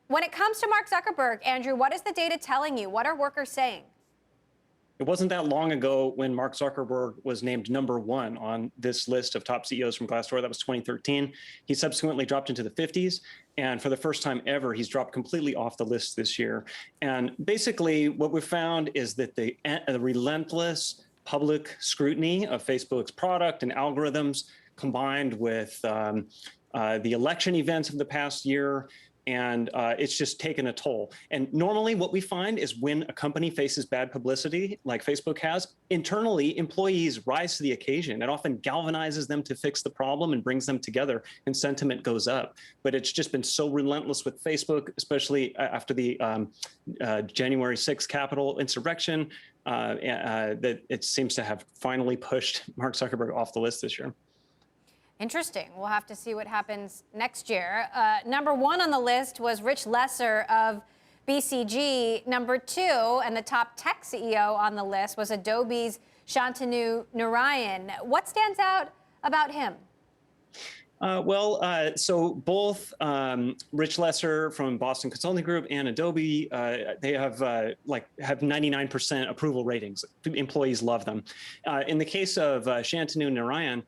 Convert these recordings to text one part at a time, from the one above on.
When it comes to Mark Zuckerberg, Andrew, what is the data telling you? What are workers saying? It wasn't that long ago when Mark Zuckerberg was named #1 on this list of top CEOs from Glassdoor. That was 2013. He subsequently dropped into the 50s. And for the first time ever, he's dropped completely off the list this year. And basically, what we found is that the relentless public scrutiny of Facebook's product and algorithms, combined with the election events of the past year, and it's just taken a toll. And normally what we find is when a company faces bad publicity, like Facebook has, internally employees rise to the occasion. It often galvanizes them to fix the problem and brings them together, and sentiment goes up. But it's just been so relentless with Facebook, especially after the January 6th Capitol insurrection, that it seems to have finally pushed Mark Zuckerberg off the list this year. Interesting. We'll have to see what happens next year. #1 on the list was Rich Lesser of BCG. #2, and the top tech CEO on the list, was Adobe's Shantanu Narayan. What stands out about him? So both Rich Lesser from Boston Consulting Group and Adobe, they have 99% approval ratings. Employees love them. In the case of Shantanu Narayan,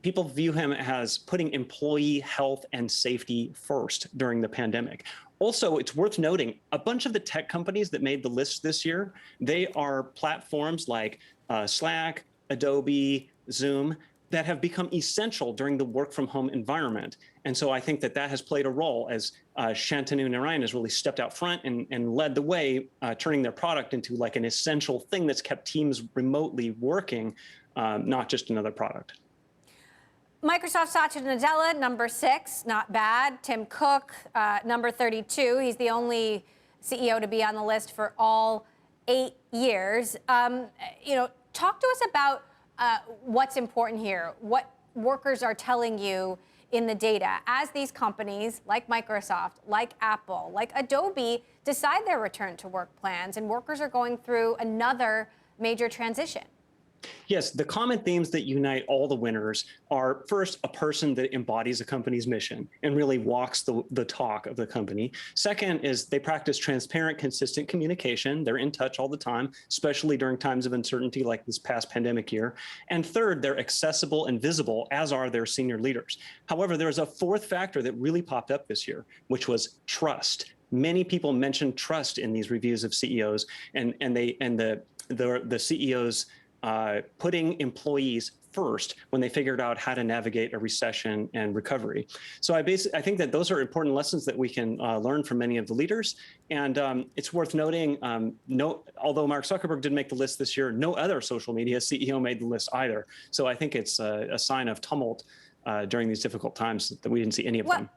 people view him as putting employee health and safety first during the pandemic. Also, it's worth noting, a bunch of the tech companies that made the list this year, they are platforms like Slack, Adobe, Zoom, that have become essential during the work from home environment. And so I think that that has played a role as Shantanu Narayan has really stepped out front and led the way, turning their product into like an essential thing that's kept teams remotely working, not just another product. Microsoft Satya Nadella, #6, not bad. Tim Cook, #32. He's the only CEO to be on the list for all 8 years. Talk to us about what's important here, what workers are telling you in the data as these companies like Microsoft, like Apple, like Adobe decide their return to work plans, and workers are going through another major transition. Yes, the common themes that unite all the winners are, first, a person that embodies a company's mission and really walks the talk of the company. Second is they practice transparent, consistent communication. They're in touch all the time, especially during times of uncertainty like this past pandemic year. And third, they're accessible and visible, as are their senior leaders. However, there's a fourth factor that really popped up this year, which was trust. Many people mentioned trust in these reviews of CEOs, and the CEOs putting employees first when they figured out how to navigate a recession and recovery. So I think that those are important lessons that we can learn from many of the leaders. And it's worth noting, although Mark Zuckerberg didn't make the list this year, no other social media CEO made the list either. So I think it's a sign of tumult during these difficult times that we didn't see any of them.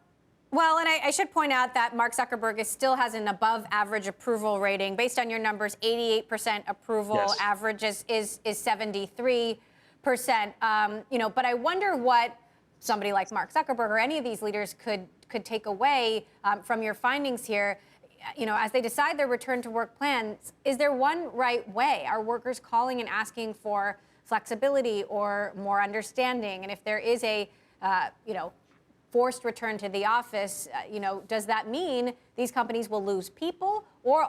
Well, and I should point out that Mark Zuckerberg still has an above-average approval rating. Based on your numbers, 88% approval. Yes. Average is 73%. But I wonder what somebody like Mark Zuckerberg or any of these leaders could take away from your findings here. As they decide their return to work plans, is there one right way? Are workers calling and asking for flexibility or more understanding? And if there is a, forced return to the office, does that mean these companies will lose people, or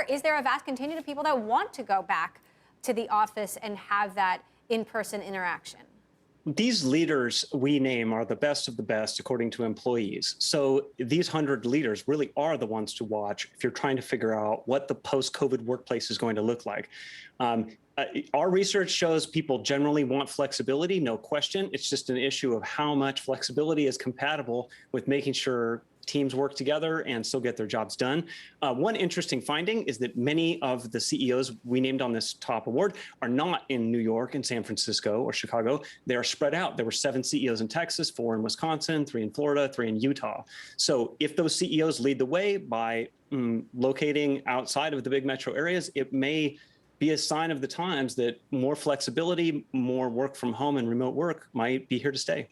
is there a vast contingent of people that want to go back to the office and have that in-person interaction? These leaders we name are the best of the best, according to employees. So these 100 leaders really are the ones to watch if you're trying to figure out what the post-COVID workplace is going to look like. Our research shows people generally want flexibility, no question. It's just an issue of how much flexibility is compatible with making sure teams work together and still get their jobs done. One interesting finding is that many of the CEOs we named on this top award are not in New York and San Francisco or Chicago. They are spread out. There were 7 CEOs in Texas, 4 in Wisconsin, 3 in Florida, 3 in Utah. So if those CEOs lead the way by locating outside of the big metro areas, it may be a sign of the times that more flexibility, more work from home and remote work might be here to stay.